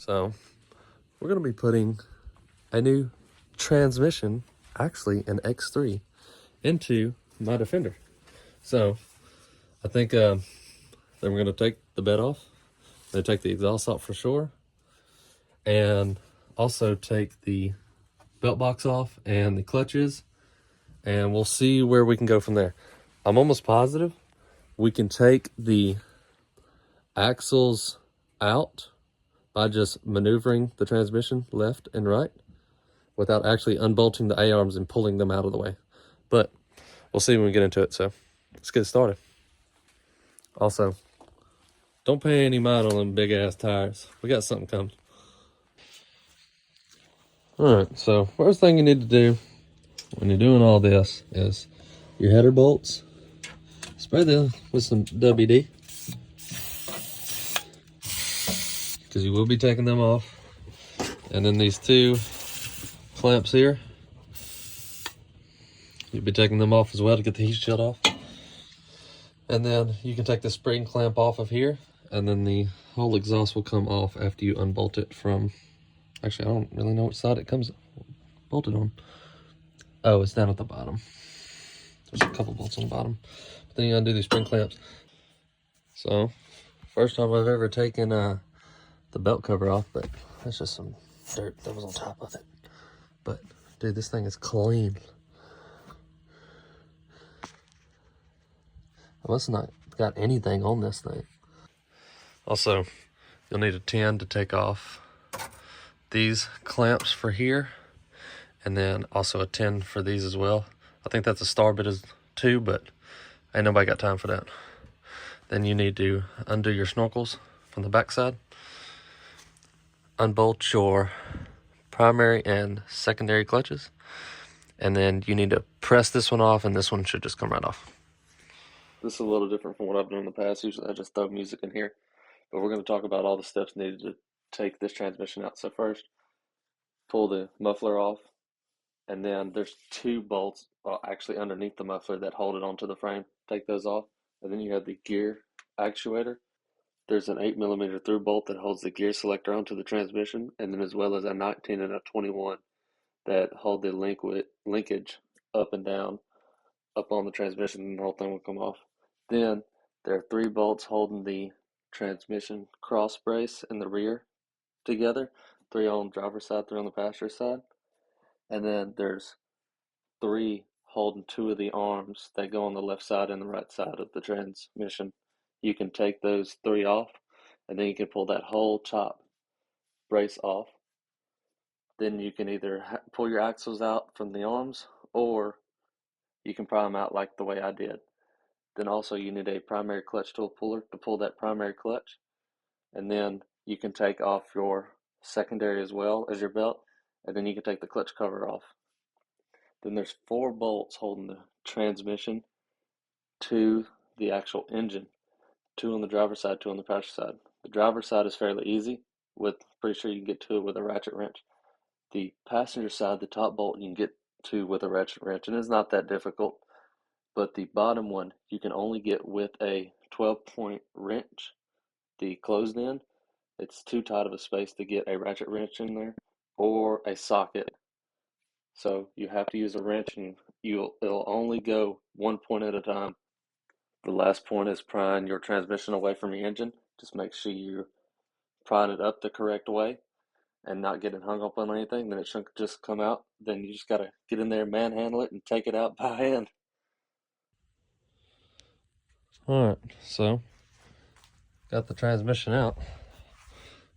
So we're going to be putting a new transmission, actually an X3, into my Defender. So I think then we're going to take the bed off. They take the exhaust off for sure, and also take the belt box off and the clutches, and we'll see where we can go from there. I'm almost positive we can take the axles out by just maneuvering the transmission left and right without actually unbolting the A-arms and pulling them out of the way. But we'll see when we get into it, so let's get started. Also, don't pay any mind on them big ass tires. We got something coming. Alright, so first thing you need to do when you're doing all this is your header bolts. Spray them with some WD, because you will be taking them off. And then these two clamps here, you'll be taking them off as well to get the heat shield off. And then you can take the spring clamp off of here, and then the whole exhaust will come off after you unbolt it from, actually I don't really know which side it comes bolted on. Oh, it's down at the bottom. There's a couple bolts on the bottom. But then you undo these spring clamps. So, first time I've ever taken the belt cover off, but that's just some dirt that was on top of it. But dude, this thing is clean. I must not got anything on this thing. Also, you'll need a 10 to take off these clamps for here, and then also a 10 for these as well. I think that's a star bit as too, but ain't nobody got time for that. Then you need to undo your snorkels from the backside, unbolt your primary and secondary clutches, and then you need to press this one off, and this one should just come right off. This is a little different from what I've done in the past. Usually I just throw music in here, but we're going to talk about all the steps needed to take this transmission out. So first, pull the muffler off, and then there's two bolts actually underneath the muffler that hold it onto the frame. Take those off, and then you have the gear actuator. There's an 8mm through bolt that holds the gear selector onto the transmission, and then as well as a 19 and a 21 that hold the linkage up and down up on the transmission, and the whole thing will come off. Then there are 3 bolts holding the transmission cross brace in the rear together, 3 on the driver's side, 3 on the passenger side. And then there's 3 holding 2 of the arms that go on the left side and the right side of the transmission. You can take those 3 off, and then you can pull that whole top brace off. Then you can either pull your axles out from the arms, or you can pry them out like the way I did. Then also you need a primary clutch tool puller to pull that primary clutch. And then you can take off your secondary as well as your belt, and then you can take the clutch cover off. Then there's 4 bolts holding the transmission to the actual engine. 2 on the driver's side, 2 on the passenger side. The driver's side is fairly easy. Pretty sure you can get to it with a ratchet wrench. The passenger side, the top bolt, you can get to with a ratchet wrench, and it's not that difficult. But the bottom one, you can only get with a 12-point wrench. The closed end, it's too tight of a space to get a ratchet wrench in there or a socket. So you have to use a wrench, and it'll only go 1 point at a time. The last point is prying your transmission away from your engine. Just make sure you're prying it up the correct way and not getting hung up on anything. Then it shouldn't just come out. Then you just got to get in there, manhandle it, and take it out by hand. Alright, so got the transmission out.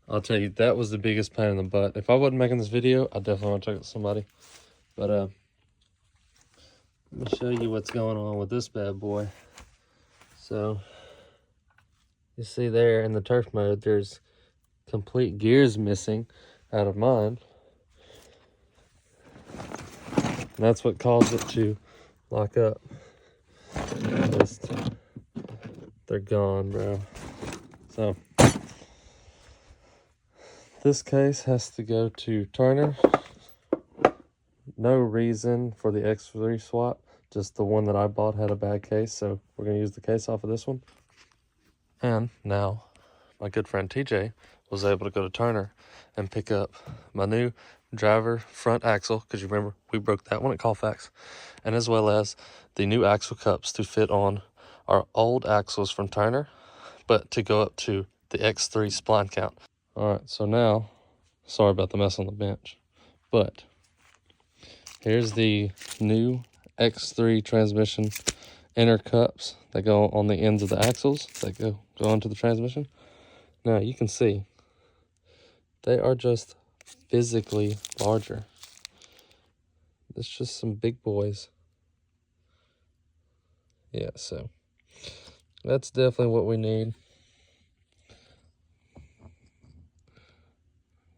I'll tell you, that was the biggest pain in the butt. If I wasn't making this video, I definitely want to check with somebody. But let me show you what's going on with this bad boy. So you see there in the turf mode, there's complete gears missing out of mine. And that's what caused it to lock up. They're gone, bro. So this case has to go to Turner. No reason for the X3 swap, just the one that I bought had a bad case, so we're going to use the case off of this one. And now my good friend TJ was able to go to Turner and pick up my new driver front axle, because you remember we broke that one at Colfax, and as well as the new axle cups to fit on our old axles from Turner, but to go up to the X3 spline count. All right, so now, sorry about the mess on the bench, but here's the new X3 transmission inner cups that go on the ends of the axles that go into the transmission. Now you can see they are just physically larger. It's just some big boys. Yeah, so that's definitely what we need.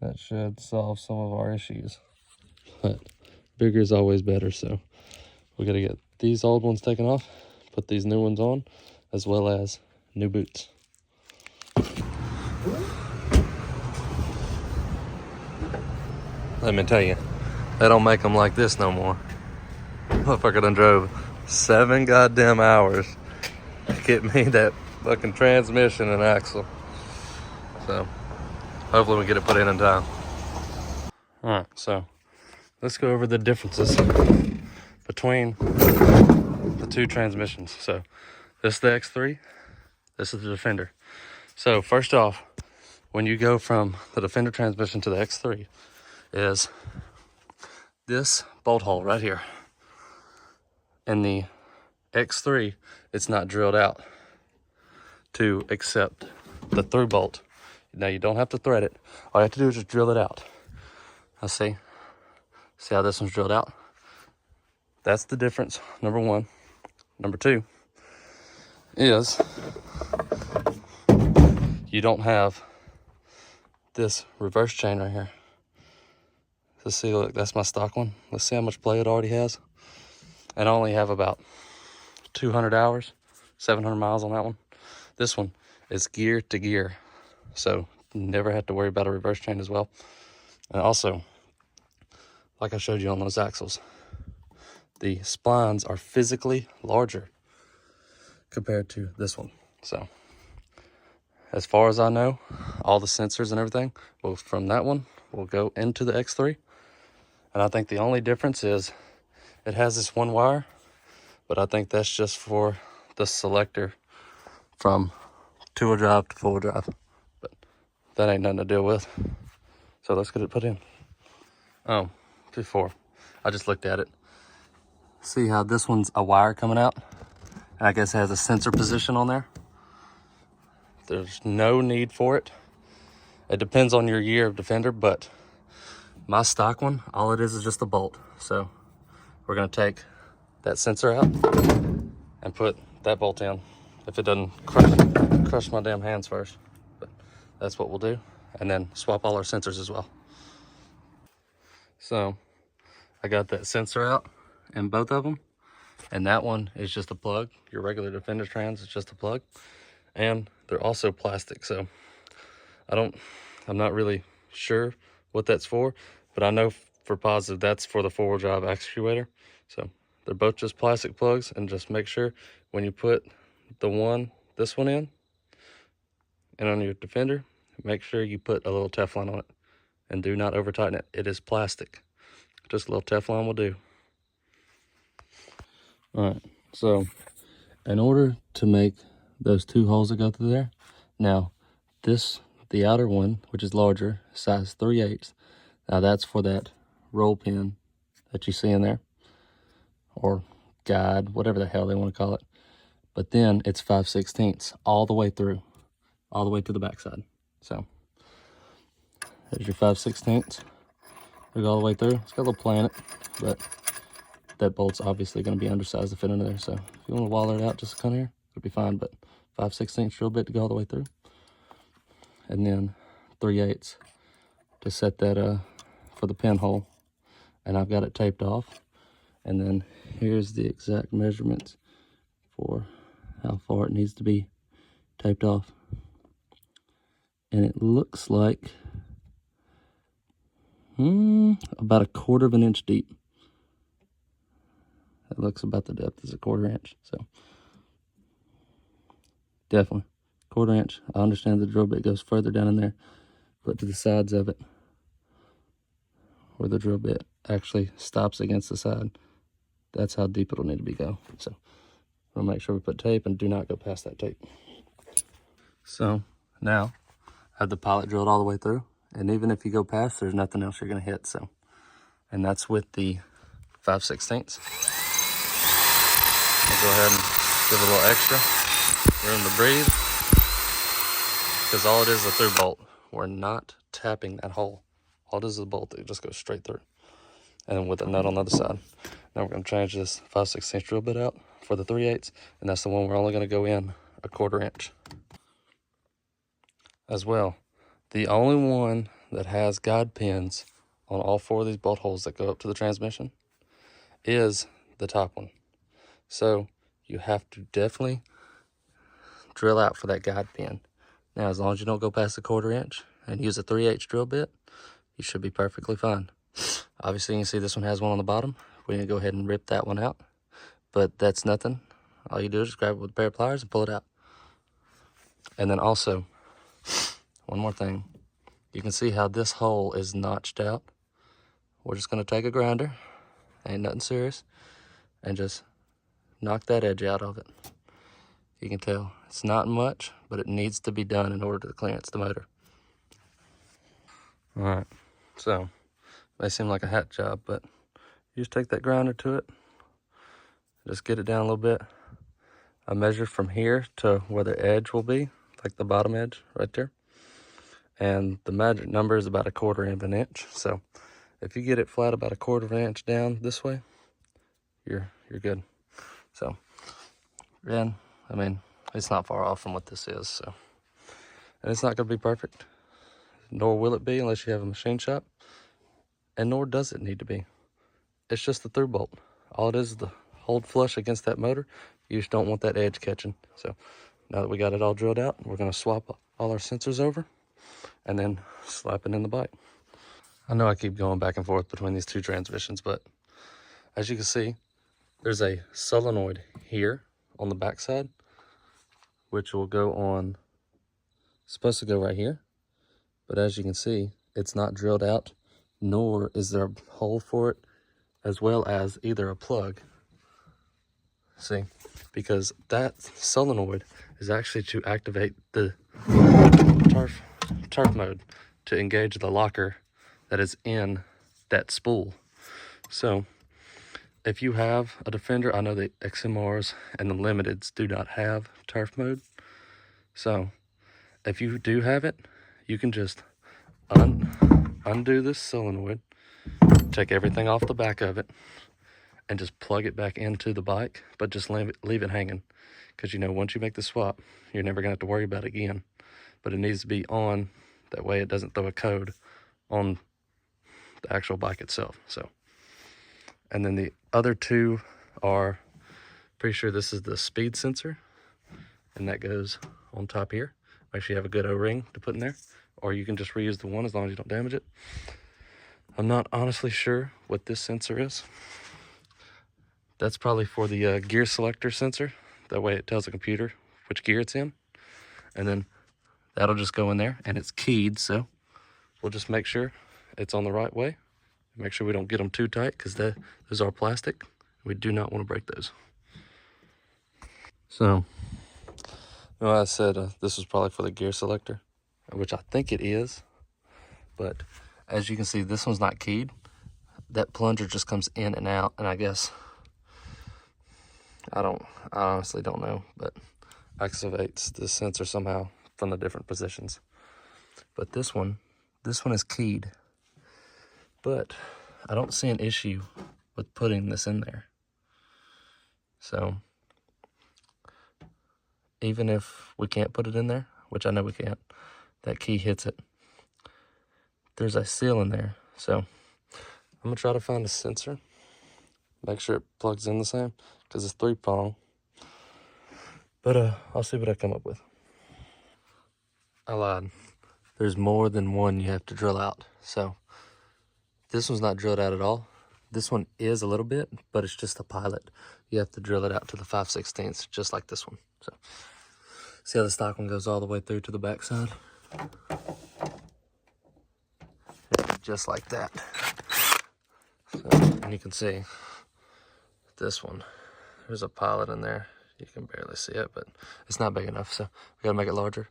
That should solve some of our issues. But bigger is always better, so we gotta get these old ones taken off, put these new ones on, as well as new boots. Let me tell you, they don't make them like this no more. Motherfucker done drove 7 goddamn hours to get me that fucking transmission and axle. So hopefully we get it put in time. Alright, so let's go over the differences between the two transmissions. So this is the X3, this is the Defender. So first off, when you go from the Defender transmission to the X3, is this bolt hole right here. In the X3, it's not drilled out to accept the through bolt. Now you don't have to thread it. All you have to do is just drill it out. I see how this one's drilled out? That's the difference, number one. Number two is you don't have this reverse chain right here. Let's see, look, that's my stock one. Let's see how much play it already has. And I only have about 200 hours, 700 miles on that one. This one is gear to gear, so never have to worry about a reverse chain as well. And also, like I showed you on those axles, the splines are physically larger compared to this one. So as far as I know, all the sensors and everything from that one will go into the X3. And I think the only difference is it has this one wire, but I think that's just for the selector from two-wheel drive to four-wheel drive. But that ain't nothing to deal with. So let's get it put in. Oh, before, I just looked at it. See how this one's a wire coming out? And I guess it has a sensor position on there. There's no need for it. It depends on your year of Defender, but my stock one, all it is just a bolt. So we're gonna take that sensor out and put that bolt in. If it doesn't crush my damn hands first. But that's what we'll do. And then swap all our sensors as well. So I got that sensor out in both of them. And that one is just a plug. Your regular Defender trans is just a plug. And they're also plastic. So I'm not really sure what that's for, but I know for positive that's for the four-wheel drive actuator. So they're both just plastic plugs, and just make sure when you put this one in, and on your Defender, make sure you put a little Teflon on it, and do not over tighten it. It is plastic. Just a little Teflon will do. All right, so in order to make those two holes that go through there, now the outer one, which is larger, size 3/8, now that's for that roll pin that you see in there, or guide, whatever the hell they want to call it. But then it's 5/16 all the way through, all the way to the backside. So there's your 5/16. We go all the way through. It's got a little play in it, but that bolt's obviously going to be undersized to fit under there. So if you want to waller it out, just come here, it'll be fine. But 5/16 drill bit to go all the way through, and then 3/8 to set that for the pinhole. And I've got it taped off. And then here's the exact measurements for how far it needs to be taped off. And it looks like about 1/4 of an inch deep. It looks about the depth is 1/4 inch. So definitely 1/4 inch. I understand the drill bit goes further down in there, put to the sides of it where the drill bit actually stops against the side. That's how deep it'll need to be go. So we'll make sure we put tape and do not go past that tape. So now I have the pilot drilled all the way through, and even if you go past, there's nothing else you're gonna hit. So, and that's with the 5/16. I'll go ahead and give it a little extra room to breathe, because all it is a through bolt. We're not tapping that hole. All it is a bolt that just goes straight through. And with a nut on the other side. Now we're going to change this 5/16 drill bit out for the 3/8, and that's the one we're only going to go in a 1/4 inch. As well, the only one that has guide pins on all 4 of these bolt holes that go up to the transmission is the top one. So you have to definitely drill out for that guide pin. Now, as long as you don't go past the 1/4 inch and use a 3/8 drill bit, you should be perfectly fine. Obviously, you can see this one has one on the bottom. We need to go ahead and rip that one out, but that's nothing. All you do is just grab it with a pair of pliers and pull it out. And then also, one more thing. You can see how this hole is notched out. We're just going to take a grinder, ain't nothing serious, and just knock that edge out of it. You can tell it's not much, but it needs to be done in order to clearance the motor. All right, so it may seem like a hat job, but you just take that grinder to it, just get it down a little bit. I measured from here to where the edge will be, like the bottom edge right there. And the magic number is about a 1/4 of an inch. So if you get it flat about a 1/4 of an inch down this way, you're good. So, and I mean, it's not far off from what this is. So, and it's not going to be perfect, nor will it be unless you have a machine shop, and nor does it need to be. It's just the through bolt. All it is the hold flush against that motor. You just don't want that edge catching. So now that we got it all drilled out, we're going to swap all our sensors over and then slap it in the bike. I know I keep going back and forth between these 2 transmissions, but as you can see, there's a solenoid here on the back side, which will go on, supposed to go right here. But as you can see, it's not drilled out, nor is there a hole for it, as well as either a plug. See, because that solenoid is actually to activate the turf mode to engage the locker that is in that spool. So if you have a Defender, I know the XMRs and the Limiteds do not have turf mode. So if you do have it, you can just undo this solenoid, take everything off the back of it, and just plug it back into the bike, but just leave it hanging. Because, you know, once you make the swap, you're never going to have to worry about it again. But it needs to be on, that way it doesn't throw a code on the actual bike itself. So, and then the other 2 are, pretty sure this is the speed sensor, and that goes on top here. Make sure you have a good O-ring to put in there, or you can just reuse the one as long as you don't damage it. I'm not honestly sure what this sensor is. That's probably for the gear selector sensor. That way it tells the computer which gear it's in. And then that'll just go in there, and it's keyed, so we'll just make sure it's on the right way. Make sure we don't get them too tight, because those are plastic. We do not want to break those. So, well, I said this was probably for the gear selector, which I think it is. But as you can see, this one's not keyed. That plunger just comes in and out, and I guess, I honestly don't know, but activates the sensor somehow from the different positions. But this one is keyed, but I don't see an issue with putting this in there. So even if we can't put it in there, which I know we can't, that key hits it. There's a seal in there, so I'm gonna try to find a sensor, make sure it plugs in the same, because it's 3-prong. But I'll see what I come up with. I lied. There's more than one you have to drill out. So this one's not drilled out at all. This one is a little bit, but it's just a pilot. You have to drill it out to the 5/16, just like this one. So see how the stock one goes all the way through to the back side? just like that. So, and you can see this one, there's a pilot in there. You can barely see it, but it's not big enough, so we gotta make it larger,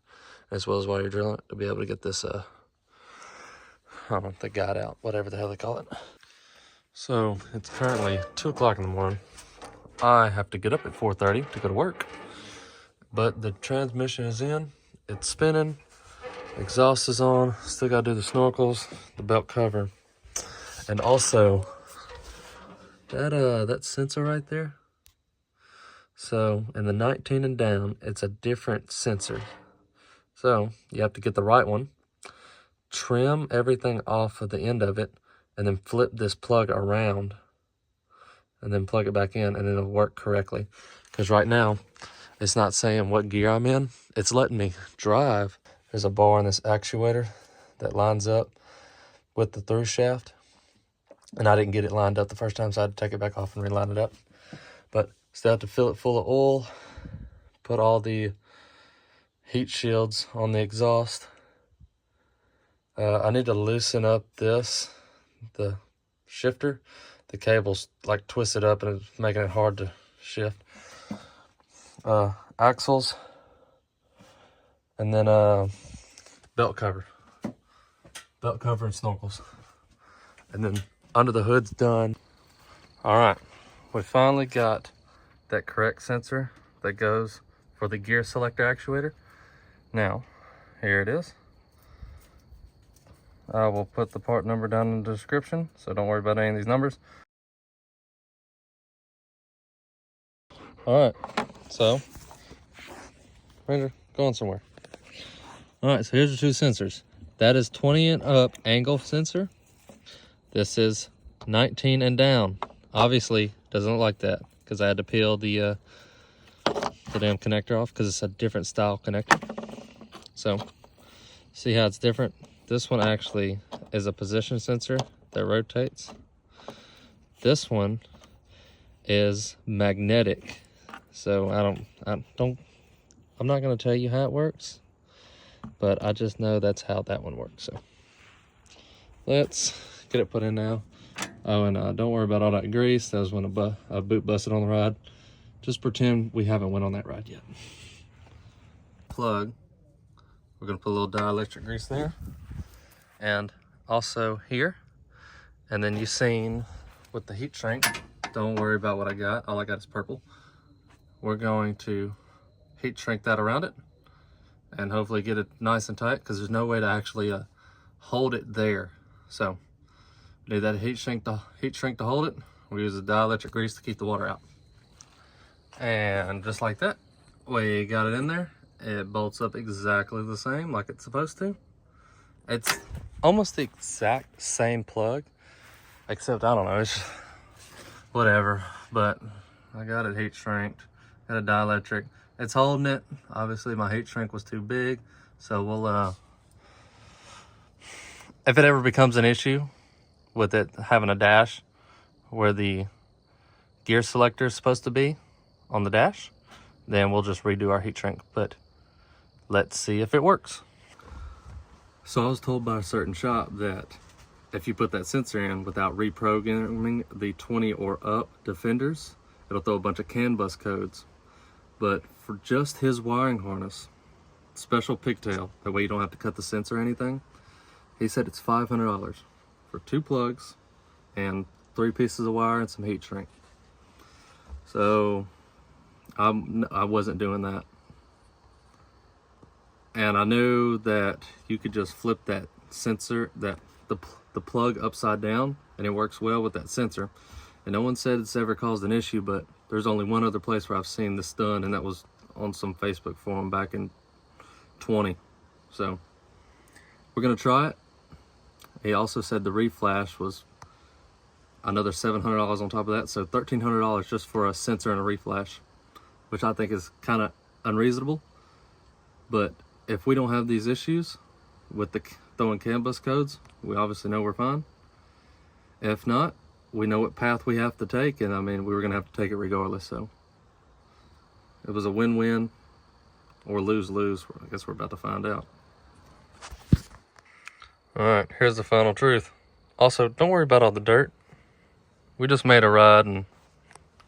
as well as while you're drilling it, to be able to get this, I don't know, the guide out, whatever the hell they call it. So it's currently 2 o'clock in the morning. I have to get up at 4:30 to go to work, but the transmission is in, it's spinning, exhaust is on, still gotta do the snorkels, the belt cover, and also that sensor right there. So in the 19 and down, it's a different sensor. So you have to get the right one, trim everything off of the end of it, and then flip this plug around and then plug it back in, and it'll work correctly. Because right now, it's not saying what gear I'm in. It's letting me drive. There's a bar on this actuator that lines up with the through shaft. And I didn't get it lined up the first time, so I had to take it back off and reline it up. But still have to fill it full of oil, put all the heat shields on the exhaust. I need to loosen up the shifter. The cable's like twisted up and it's making it hard to shift. Axles, and then belt cover and snorkels, and then under the hood's done. All right, we finally got that correct sensor that goes for the gear selector actuator. Now, here it is. I will put the part number down in the description, so don't worry about any of these numbers. All right, so Ranger, going somewhere. All right, so here's the two sensors. That is 20 and up angle sensor. This is 19 and down. Obviously, doesn't look like that because I had to peel the damn connector off because it's a different style connector. So, see how it's different? This one actually is a position sensor that rotates. This one is magnetic. So I'm not gonna tell you how it works, but I just know that's how that one works. So let's get it put in now. Oh, and don't worry about all that grease. That was when a boot busted on the ride. Just pretend we haven't went on that ride yet. Plug. We're gonna put a little dielectric grease there, and also here. And then you've seen with the heat shrink. Don't worry about what I got. All I got is purple. We're going to heat shrink that around it and hopefully get it nice and tight, because there's no way to actually hold it there. So we need that heat shrink to hold it. We use the dielectric grease to keep the water out. And just like that, we got it in there. It bolts up exactly the same like it's supposed to. It's almost the exact same plug, except I don't know, it's whatever. But I got it heat shrinked. Got a dielectric. It's holding it. Obviously my heat shrink was too big, so we'll if it ever becomes an issue with it having a dash where the gear selector is supposed to be on the dash, then we'll just redo our heat shrink. But let's see if it works. So I was told by a certain shop that if you put that sensor in without reprogramming the 20 or up Defenders, it'll throw a bunch of CAN bus codes. But for just his wiring harness, special pigtail, that way you don't have to cut the sensor or anything, he said it's $500 for 2 plugs and 3 pieces of wire and some heat shrink. So I wasn't doing that. And I knew that you could just flip that sensor, the plug upside down, and it works well with that sensor. And no one said it's ever caused an issue, but there's only one other place where I've seen this done, and that was on some Facebook forum back in 20. So we're gonna try it. He also said the reflash was another $700 on top of that, so $1,300 just for a sensor and a reflash, which I think is kind of unreasonable. But if we don't have these issues with the throwing CAN bus codes, we obviously know we're fine. If not, we know what path we have to take, and I mean, we were gonna have to take it regardless. So it was a win-win or lose-lose. I guess we're about to find out. All right, here's the final truth. Also, don't worry about all the dirt. We just made a ride and,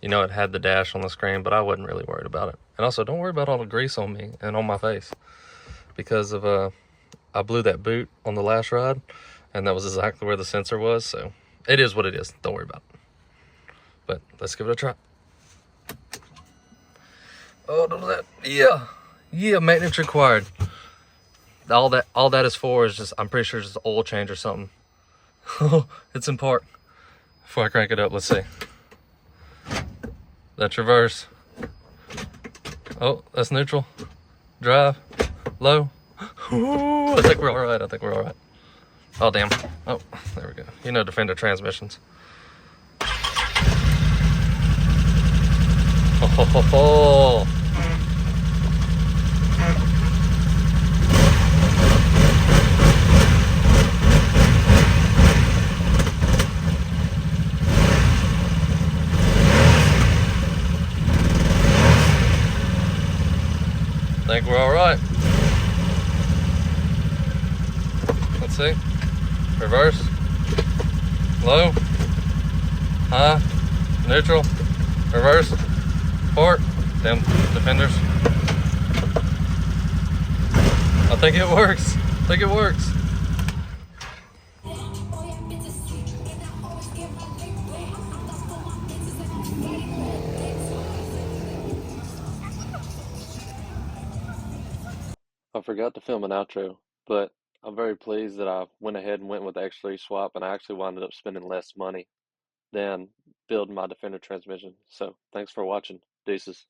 you know, it had the dash on the screen, but I wasn't really worried about it. And also, don't worry about all the grease on me and on my face. Because of, I blew that boot on the last ride, and that was exactly where the sensor was, so it is what it is. Don't worry about it. But let's give it a try. Oh, don't do that. Yeah, maintenance required. All that is for is just, I'm pretty sure it's just oil change or something. It's in park. Before I crank it up, let's see. That's reverse. Oh, that's neutral. Drive. Low. I think we're all right. Oh, damn. Oh, there we go. You know Defender transmissions. Oh. I think we're all right. Let's see. Reverse. Low. High. Neutral. Reverse. Park. Damn Defenders. I think it works. I forgot to film an outro, but I'm very pleased that I went ahead and went with the X3 swap, and I actually wound up spending less money than building my Defender transmission. So thanks for watching. Deuces.